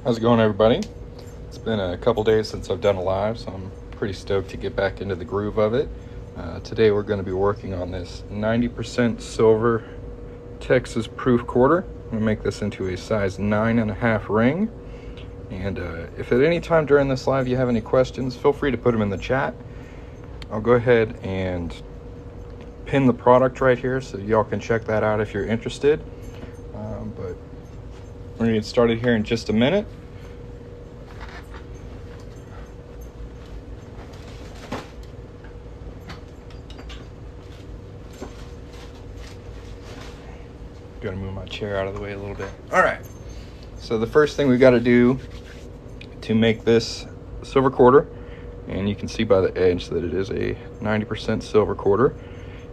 How's it going, everybody? It's been a couple days since I've done a live, so I'm pretty stoked to get back into the groove of it. Today we're going to be working on this 90% silver Texas proof quarter. I'm going to make this into a size 9.5 ring. And if at any time during this live you have any questions, feel free to put them in the chat. I'll go ahead and pin the product right here so y'all can check that out if you're interested. But we're going to get started here in just a minute. Gotta move my chair out of the way a little bit. All right, so the first thing we got to do to make this silver quarter, and you can see by the edge that it is a 90% silver quarter,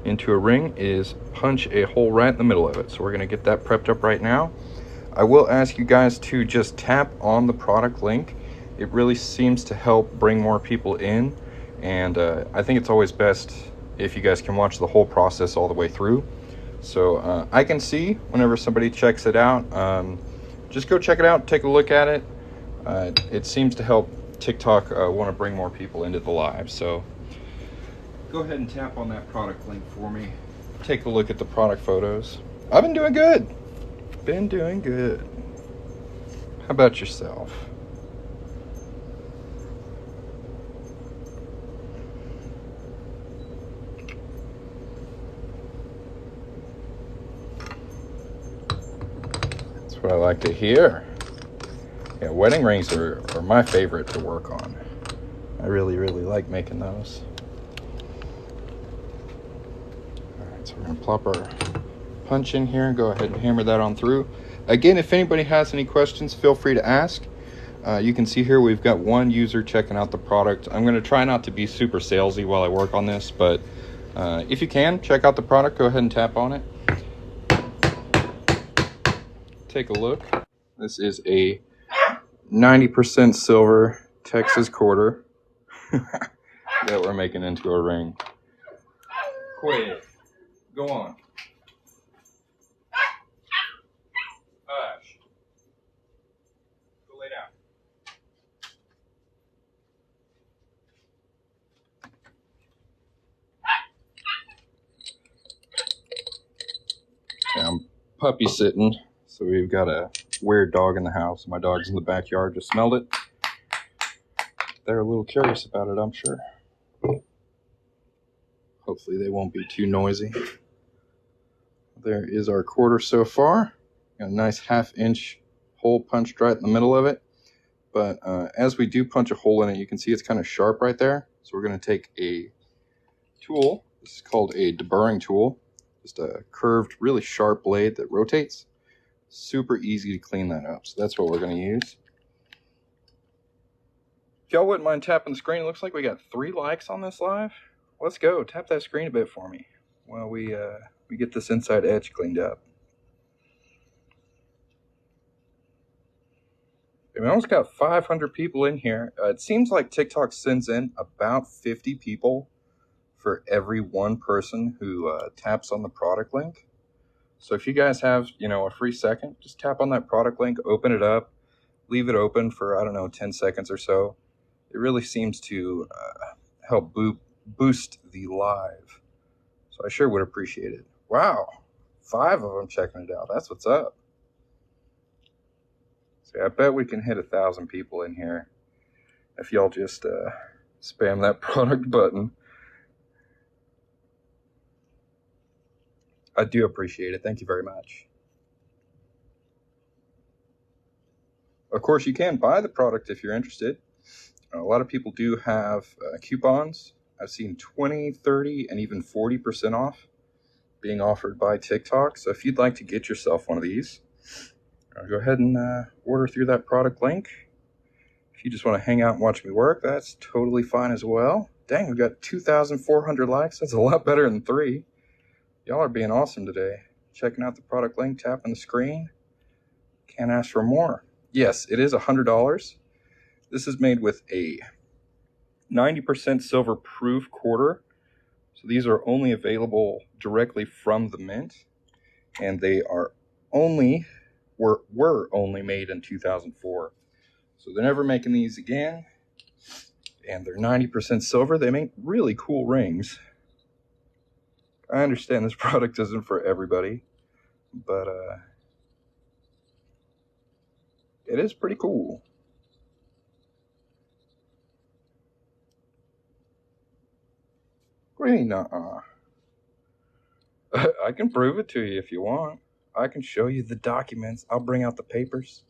into a ring, is punch a hole right in the middle of it. So we're gonna get that prepped up right now. I will ask you guys to just tap on the product link. It really seems to help bring more people in, and I think it's always best if you guys can watch the whole process all the way through. So I can see whenever somebody checks it out. Just go check it out, take a look at it. It seems to help TikTok want to bring more people into the live. So go ahead and tap on that product link for me. Take a look at the product photos. I've been doing good. Been doing good. How about yourself? That's what I like to hear. Yeah, wedding rings are my favorite to work on. I really like making those. Alright, so we're going to plop our punch in here and go ahead and hammer that on through. Again, if anybody has any questions, feel free to ask. You can see here we've got one user checking out the product. I'm going to try not to be super salesy while I work on this, but if you can, check out the product, go ahead and tap on it. Take a look. This is a 90% silver Texas quarter that we're making into a ring. Quit. Go on. Hush. Go lay down. Yeah, I'm puppy sitting, so we've got a weird dog in the house. My dog's in the backyard, just smelled it. They're a little curious about it, I'm sure. Hopefully they won't be too noisy. There is our quarter so far. Got a nice 1/2 inch hole punched right in the middle of it. But as we do punch a hole in it, you can see it's kind of sharp right there. So we're going to take a tool. This is called a Deburring tool. Just a curved, really sharp blade that rotates. Super easy to clean that up. So that's what we're going to use. If y'all wouldn't mind tapping the screen, it looks like we got 3 likes on this live. Let's go. Tap that screen a bit for me while we get this inside edge cleaned up. We almost got 500 people in here. It seems like TikTok sends in about 50 people for every one person who taps on the product link. So if you guys have, a free second, just tap on that product link, open it up, leave it open for, I don't know, 10 seconds or so. It really seems to help boost the live. So I sure would appreciate it. Wow, 5 of them checking it out. That's what's up. So I bet we can hit 1,000 people in here if y'all just spam that product button. I do appreciate it. Thank you very much. Of course, you can buy the product if you're interested. A lot of people do have coupons. I've seen 20, 30, and even 40% off being offered by TikTok. So if you'd like to get yourself one of these, go ahead and order through that product link. If you just want to hang out and watch me work, that's totally fine as well. Dang, we got 2,400 likes. That's a lot better than 3. Y'all are being awesome today. Checking out the product link, tapping the screen. Can't ask for more. Yes, it is $100. This is made with a 90% silver proof quarter. So these are only available directly from the mint, and they are were only made in 2004. So they're never making these again. And they're 90% silver. They make really cool rings. I understand this product isn't for everybody, but it is pretty cool. Really, nuh-uh. I can prove it to you if you want. I can show you the documents. I'll bring out the papers.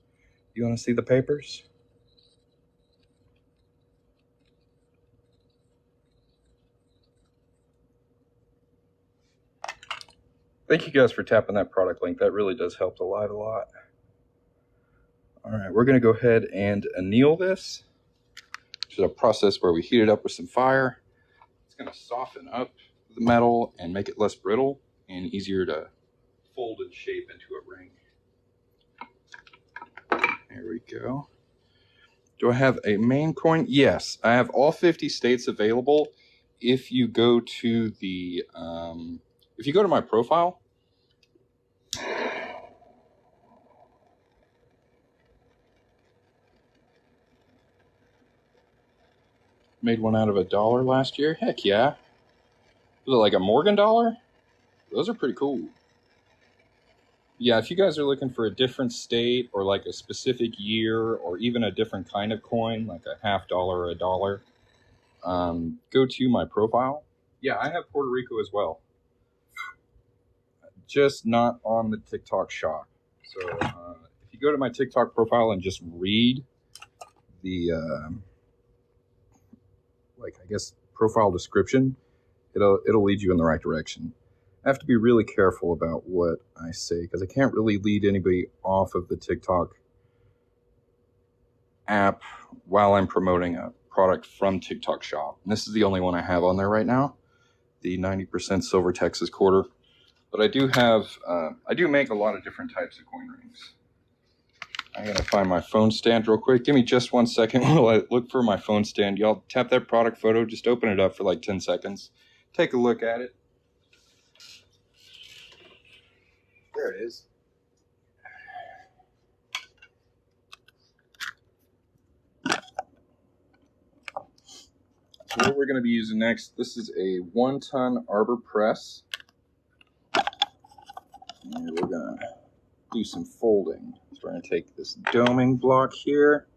You want to see the papers? Thank you guys for tapping that product link. That really does help the live a lot. All right, we're going to go ahead and anneal this, which is a process where we heat it up with some fire. It's going to soften up the metal and make it less brittle and easier to fold and shape into a ring. There we go. Do I have a main coin? Yes, I have all 50 states available. If you go to the, if you go to my profile, made one out of $1 last year. Heck yeah. Was it like a Morgan dollar? Those are pretty cool. Yeah, if you guys are looking for a different state or like a specific year or even a different kind of coin, like a $50 or $1, go to my profile. Yeah, I have Puerto Rico as well. Just not on the TikTok shop. So if you go to my TikTok profile and just read the, like I guess, profile description, it'll lead you in the right direction. I have to be really careful about what I say because I can't really lead anybody off of the TikTok app while I'm promoting a product from TikTok shop. And this is the only one I have on there right now, the 90% silver Texas quarter. But I do have, I do make a lot of different types of coin rings. I'm going to find my phone stand real quick. Give me just 1 second while I look for my phone stand. Y'all tap that product photo, just open it up for like 10 seconds. Take a look at it. There it is. So what we're going to be using next, this is a 1-ton arbor press. And we're going to do some folding. So we're going to take this doming block here,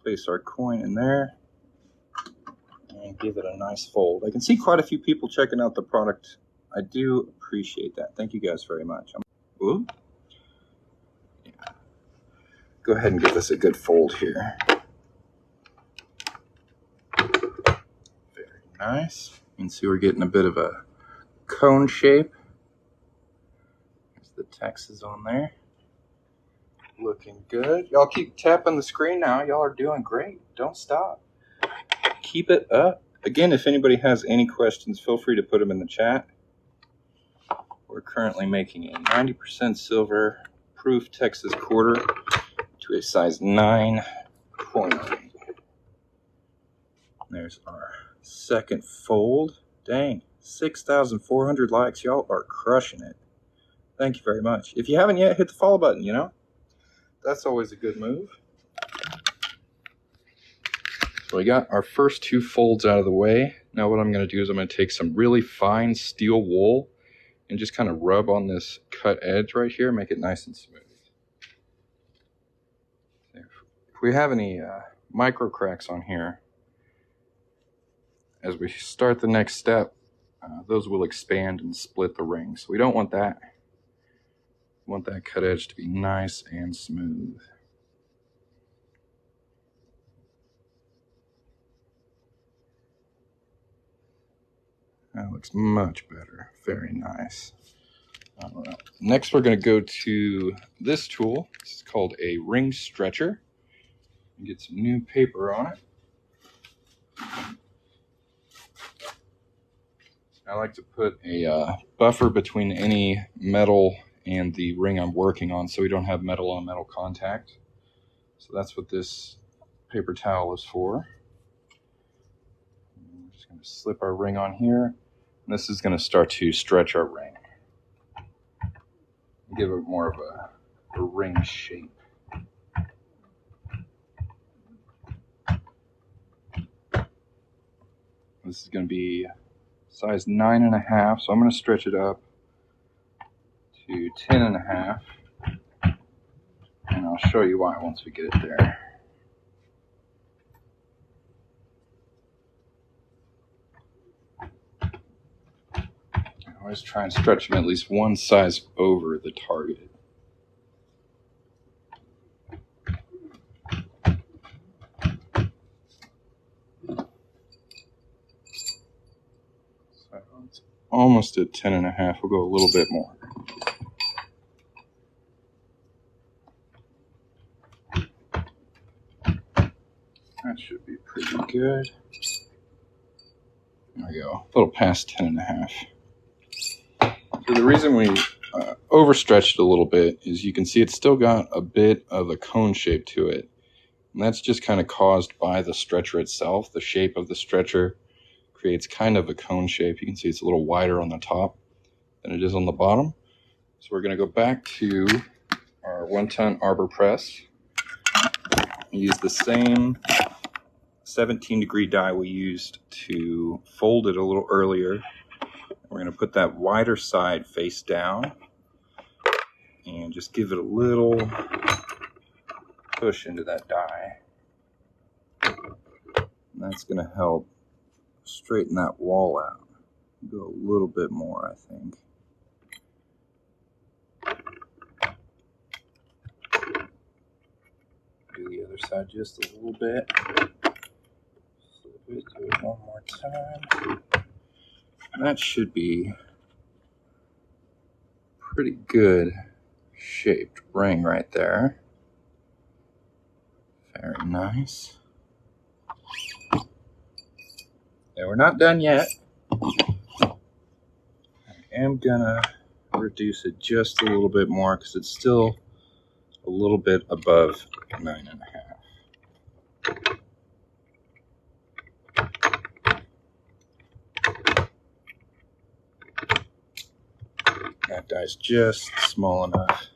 place our coin in there, and give it a nice fold. I can see quite a few people checking out the product. I do appreciate that. Thank you guys very much. Ooh. Yeah. Go ahead and give this a good fold here. Very nice. You can see we're getting a bit of a cone shape. There's the Texas on there. Looking good. Y'all keep tapping the screen now. Y'all are doing great. Don't stop. Keep it up. Again, if anybody has any questions, feel free to put them in the chat. We're currently making a 90% silver proof Texas quarter to a size 9 coin ring. There's our second fold. Dang, 6,400 likes. Y'all are crushing it. Thank you very much. If you haven't yet, hit the follow button, you know? That's always a good move. So we got our first 2 folds out of the way. Now what I'm going to do is I'm going to take some really fine steel wool and just kind of rub on this cut edge right here, make it nice and smooth. If we have any micro cracks on here, as we start the next step, those will expand and split the ring. So we don't want that. We want that cut edge to be nice and smooth. That looks much better. Very nice. All right. Next, we're going to go to this tool. This is called a ring stretcher. Get some new paper on it. I like to put a buffer between any metal and the ring I'm working on so we don't have metal on metal contact. So that's what this paper towel is for. We're just going to slip our ring on here. And this is going to start to stretch our ring. Give it more of a ring shape. This is going to be size 9.5, so I'm going to stretch it up to 10.5, and I'll show you why once we get it there. I always try and stretch them at least one size over the target. So it's almost at 10.5. We'll go a little bit more. That should be pretty good. There we go, a little past 10.5. So the reason we overstretched it a little bit is you can see it's still got a bit of a cone shape to it. And that's just kind of caused by the stretcher itself. The shape of the stretcher creates kind of a cone shape. You can see it's a little wider on the top than it is on the bottom. So we're going to go back to our 1-ton arbor press and use the same 17-degree die we used to fold it a little earlier. We're going to put that wider side face down and just give it a little push into that die. And that's going to help straighten that wall out. Go a little bit more, I think. Do the other side just a little bit. Flip it, do it one more time. That should be pretty good shaped ring right there. Very nice. And we're not done yet. I am gonna reduce it just a little bit more because it's still a little bit above 9.5. That die's just small enough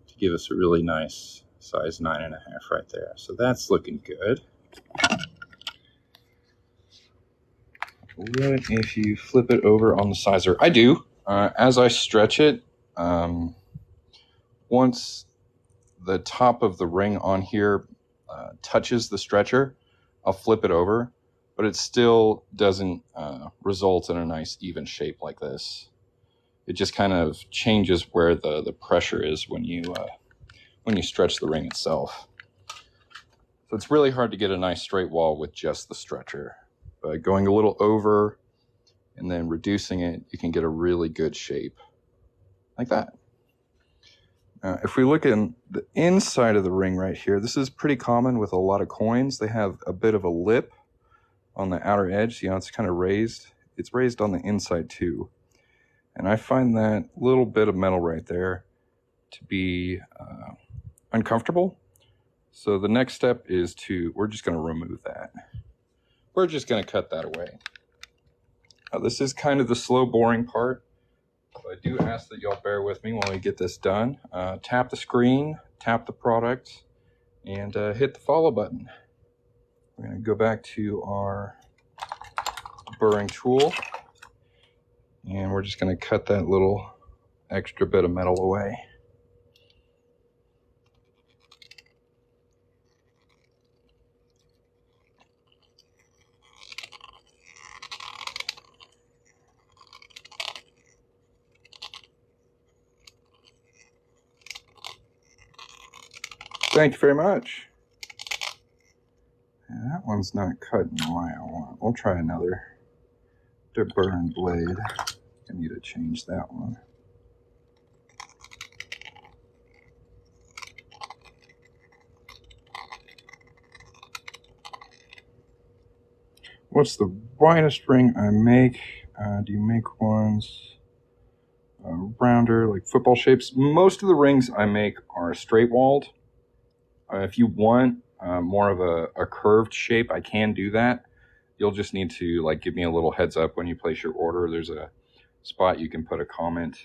to give us a really nice size 9.5 right there. So that's looking good. What if you flip it over on the sizer? I do. As I stretch it, once the top of the ring on here touches the stretcher, I'll flip it over, but it still doesn't result in a nice even shape like this. It just kind of changes where the pressure is when you stretch the ring itself. So it's really hard to get a nice straight wall with just the stretcher. But going a little over and then reducing it, you can get a really good shape like that. If we look in the inside of the ring right here, this is pretty common with a lot of coins. They have a bit of a lip on the outer edge. You know, it's kind of raised. It's raised on the inside too. And I find that little bit of metal right there to be uncomfortable. So the next step is we're just going to remove that. We're just going to cut that away. This is kind of the slow boring part. So I do ask that y'all bear with me while we get this done. Tap the screen, tap the product, and hit the follow button. We're going to go back to our burring tool. And we're just going to cut that little extra bit of metal away. Thank you very much. Yeah, that one's not cutting the way I want. We'll try another Deburring blade. I need to change that one. What's the widest ring I make? Do you make ones rounder, like football shapes? Most of the rings I make are straight walled. If you want more of a curved shape, I can do that. You'll just need to give me a little heads up when you place your order. There's a spot you can put a comment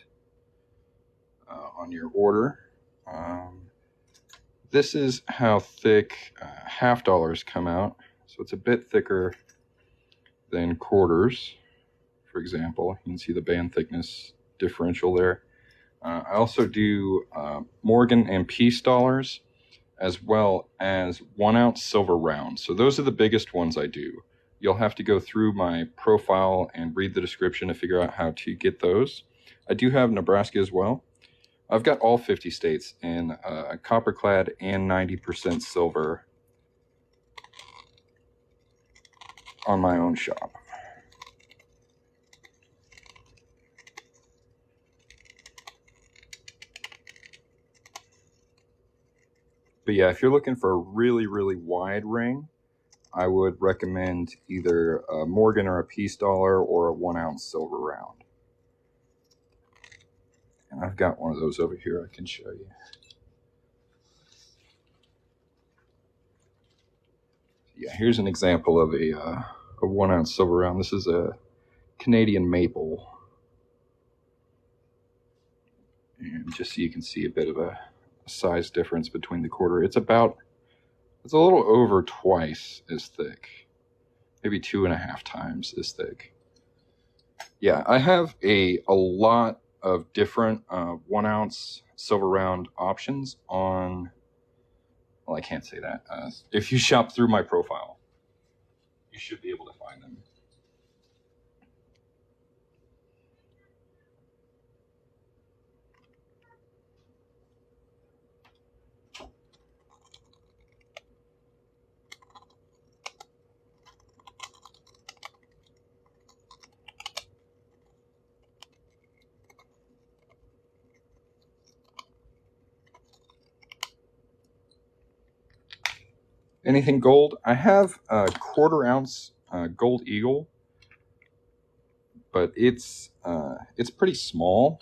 on your order. This is how thick half dollars come out. So it's a bit thicker than quarters. For example, you can see the band thickness differential there. I also do Morgan and Peace dollars, as well as 1 ounce silver rounds. So those are the biggest ones I do. You'll have to go through my profile and read the description to figure out how to get those. I do have Nebraska as well. I've got all 50 states in copper clad and 90% silver on my own shop. But yeah, if you're looking for a really, really wide ring, I would recommend either a Morgan or a Peace dollar or a 1 ounce silver round. And I've got one of those over here I can show you. Yeah, here's an example of a 1 ounce silver round. This is a Canadian maple. And just so you can see a bit of a size difference between the quarter. It's a little over twice as thick, maybe 2.5 times as thick. Yeah, I have a lot of different 1 ounce silver round options on, well, I can't say that. If you shop through my profile, you should be able to find them. Anything gold? I have a 1/4 ounce gold eagle, but it's pretty small.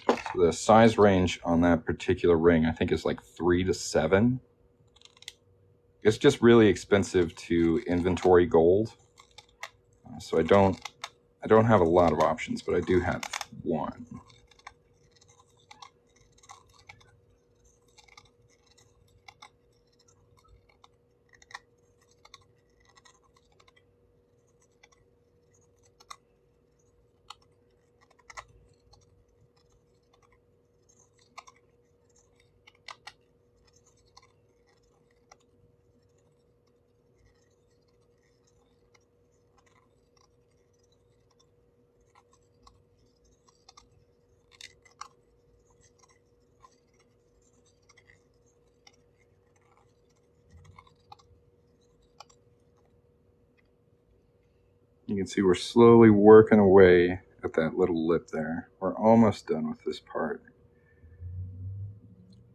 So the size range on that particular ring, I think, is like 3 to 7. It's just really expensive to inventory gold, so I don't have a lot of options, but I do have one. You can see we're slowly working away at that little lip there. We're almost done with this part.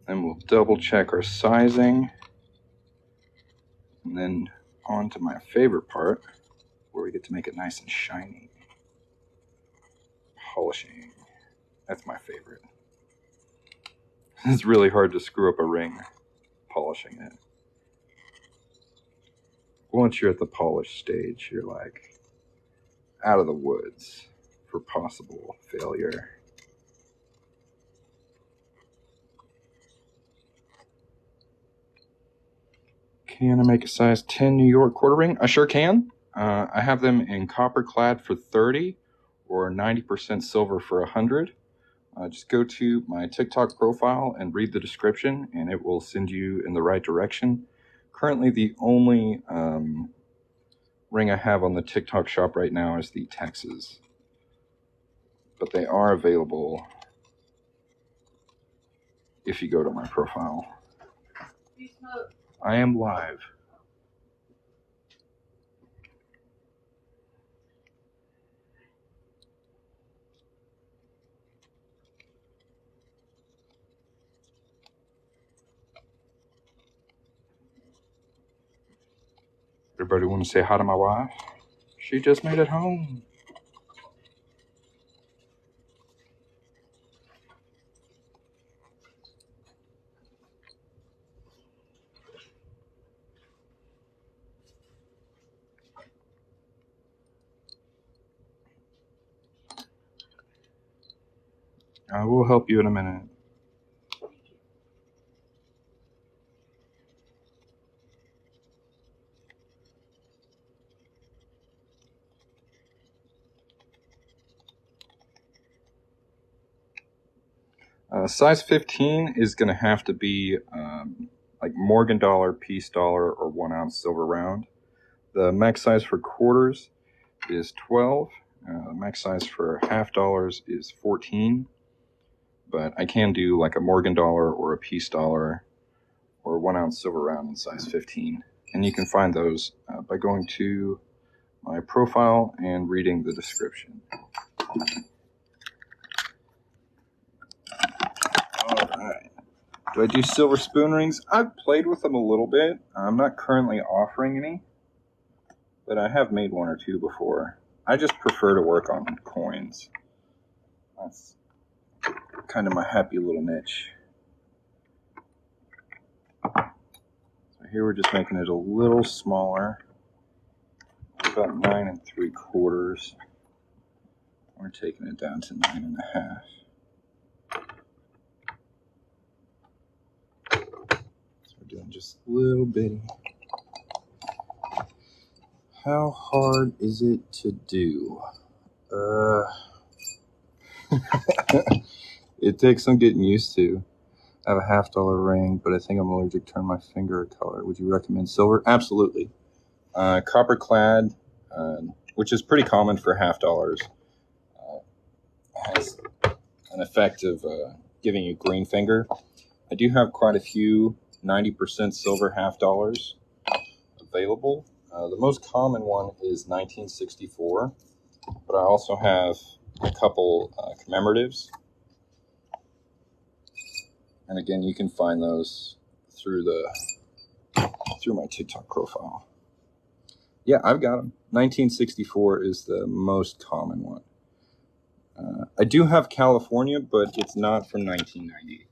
Then we'll double check our sizing. And then on to my favorite part, where we get to make it nice and shiny. Polishing. That's my favorite. It's really hard to screw up a ring polishing it. Once you're at the polish stage, you're like out of the woods for possible failure. Can I make a size 10 New York quarter ring? I sure can. I have them in copper clad for 30 or 90% silver for 100. Just go to my TikTok profile and read the description, and it will send you in the right direction. Currently, the only ring I have on the TikTok shop right now is the Texas, but they are available if you go to my profile. I am live. Everybody want to say hi to my wife? She just made it home. I will help you in a minute. Size 15 is going to have to be like Morgan dollar, piece dollar, or 1 ounce silver round. The max size for quarters is 12. Max size for half dollars is 14. But I can do like a Morgan dollar or a piece dollar or 1 ounce silver round in size 15. And you can find those by going to my profile and reading the description. Alright. Do I do silver spoon rings? I've played with them a little bit. I'm not currently offering any, but I have made 1 or 2 before. I just prefer to work on coins. That's kind of my happy little niche. So here we're just making it a little smaller. About 9 3/4. We're taking it down to 9 1/2. So we're doing just a little bitty. How hard is it to do? It takes some getting used to. I have a $half ring, but I think I'm allergic to turn my finger a color. Would you recommend silver? Absolutely. Copper clad, which is pretty common for $half, has an effect of giving you green finger. I do have quite a few 90% silver $half available. The most common one is 1964, but I also have a couple commemoratives. And again, you can find those through my TikTok profile. Yeah, I've got them. 1964 is the most common one. I do have California, but it's not from 1990.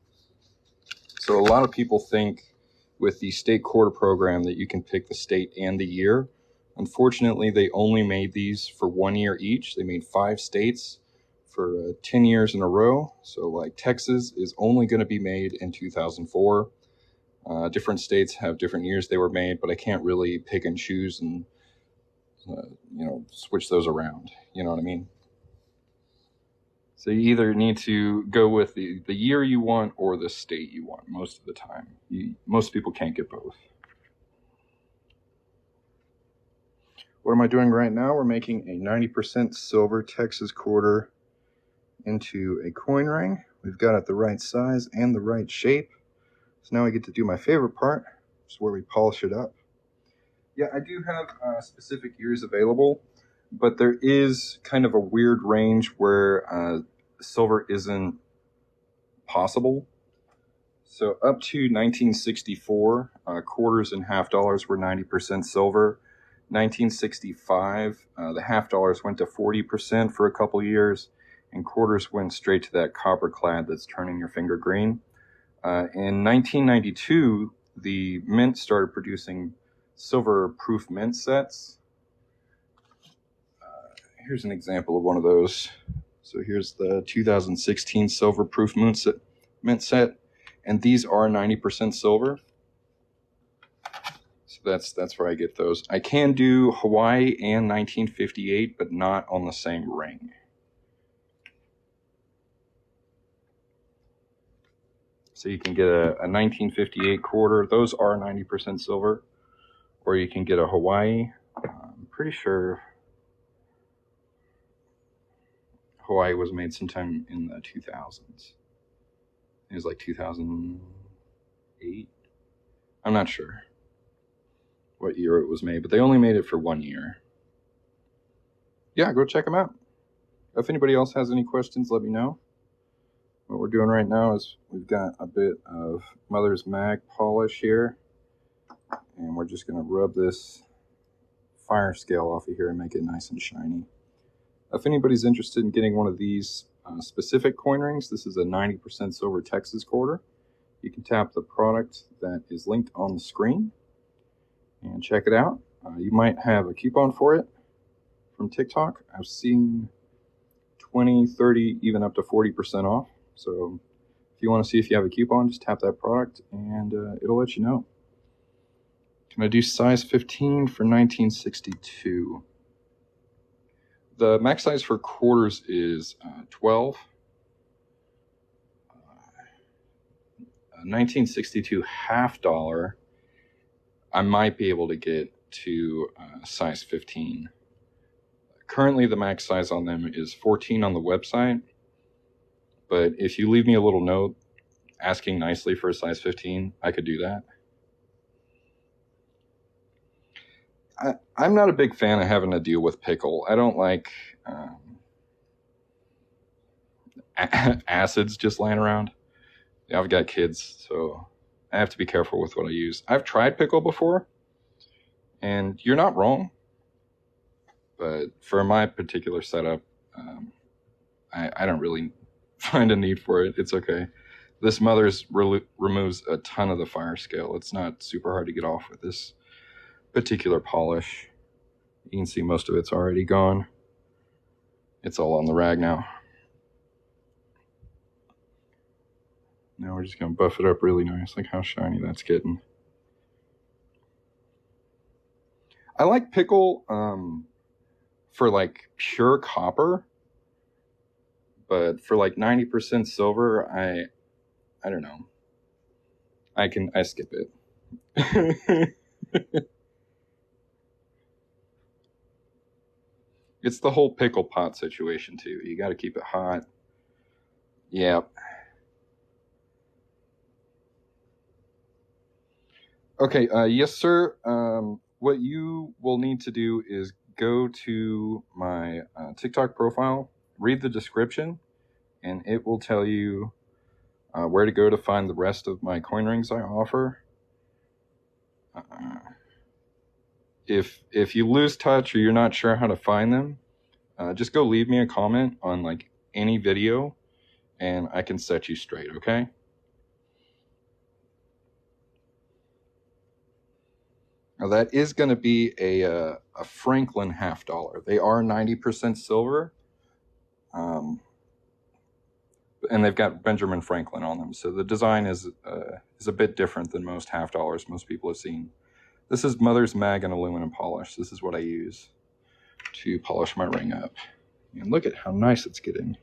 So a lot of people think with the state quarter program that you can pick the state and the year. Unfortunately, they only made these for 1 year each. They made 5 states for 10 years in a row. So like Texas is only going to be made in 2004. Different states have different years they were made, but I can't really pick and choose and switch those around. You know what I mean? So you either need to go with the year you want or the state you want most of the time. Most people can't get both. What am I doing right now? We're making a 90% silver Texas quarter into a coin ring. We've got it the right size and the right shape. So now I get to do my favorite part, which is where we polish it up. Yeah, I do have specific years available, but there is kind of a weird range where silver isn't possible. So up to 1964, quarters and $half were 90% silver. 1965, the $half went to 40% for a couple years, and quarters went straight to that copper clad that's turning your finger green. In 1992, the mint started producing silver proof mint sets. Here's an example of one of those. So here's the 2016 silver proof mint set, and these are 90% silver. So that's where I get those. I can do Hawaii and 1958, but not on the same ring. So you can get a 1958 quarter. Those are 90% silver. Or you can get a Hawaii. I'm pretty sure Hawaii was made sometime in the 2000s. It was like 2008. I'm not sure what year it was made, but they only made it for 1 year. Yeah, go check them out. If anybody else has any questions, let me know. What we're doing right now is we've got a bit of Mother's Mag polish here, and we're just going to rub this fire scale off of here and make it nice and shiny. If anybody's interested in getting one of these specific coin rings, this is a 90% silver Texas quarter. You can tap the product that is linked on the screen and check it out. You might have a coupon for it from TikTok. I've seen 20, 30, even up to 40% off. So if you want to see if you have a coupon, just tap that product and it'll let you know. Can I do size 15 for 1962? The max size for quarters is 12. 1962 half dollar, I might be able to get to size 15. Currently, the max size on them is 14 on the website, but if you leave me a little note asking nicely for a size 15, I could do that. I'm not a big fan of having to deal with pickle. I don't like acids just lying around. I've got kids, so I have to be careful with what I use. I've tried pickle before, and you're not wrong. But for my particular setup, I don't really find a need for it. It's okay. This Mother's removes a ton of the fire scale. It's not super hard to get off with this particular polish. You can see most of it's already gone. It's all on the rag now. Now we're just going to buff it up really nice. Look how shiny that's getting. I like pickle for like pure copper, but for like 90% silver, I don't know. I skip it. It's the whole pickle pot situation too. You got to keep it hot. Yep. Okay, yes, sir. What you will need to do is go to my TikTok profile, read the description, and it will tell you where to go to find the rest of my coin rings I offer. If you lose touch or you're not sure how to find them, just go leave me a comment on like any video, and I can set you straight. Okay. Now that is going to be a Franklin half dollar. They are 90% silver, and they've got Benjamin Franklin on them. So the design is a bit different than most half dollars most people have seen. This is Mother's Mag and aluminum polish. This is what I use to polish my ring up. And look at how nice it's getting.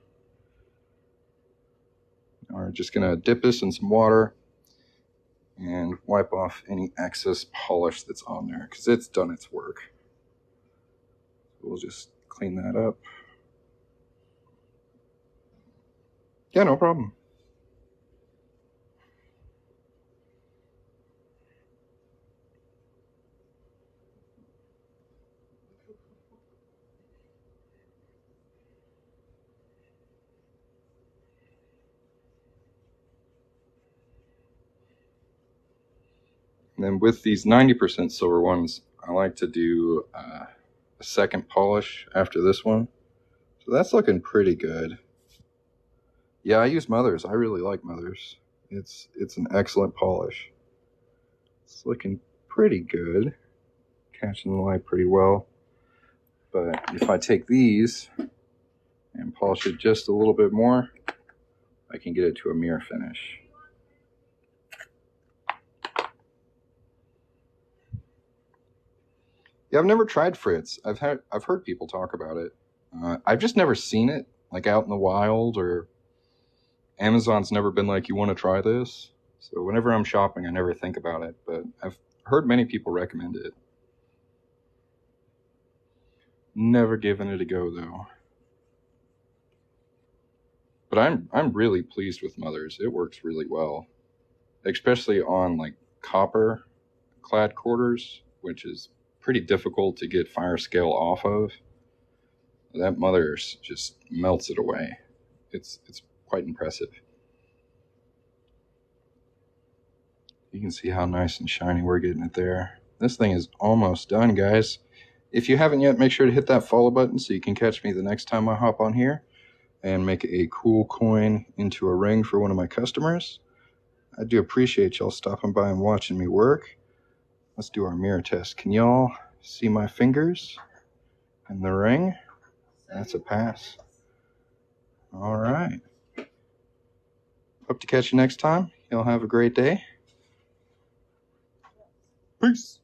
Now we're just going to dip this in some water and wipe off any excess polish that's on there because it's done its work. We'll just clean that up. Yeah, no problem. And then with these 90% silver ones, I like to do a second polish after this one. So that's looking pretty good. Yeah, I use Mother's. I really like Mother's. It's an excellent polish. It's looking pretty good. Catching the light pretty well. But if I take these and polish it just a little bit more, I can get it to a mirror finish. Yeah, I've never tried Fritz. I've heard people talk about it. I've just never seen it, like out in the wild, or Amazon's never been like, you want to try this? So whenever I'm shopping, I never think about it, but I've heard many people recommend it. Never given it a go though. But I'm really pleased with Mother's. It works really well, especially on like copper clad quarters, which is pretty difficult to get fire scale off of. That Mother's just melts it away. It's quite impressive. You can see how nice and shiny we're getting it there. This thing is almost done, guys. If you haven't yet, make sure to hit that follow button so you can catch me the next time I hop on here and make a cool coin into a ring for one of my customers. I do appreciate y'all stopping by and watching me work. Let's do our mirror test. Can y'all see my fingers in the ring? That's a pass. All right. Hope to catch you next time. Y'all have a great day. Peace.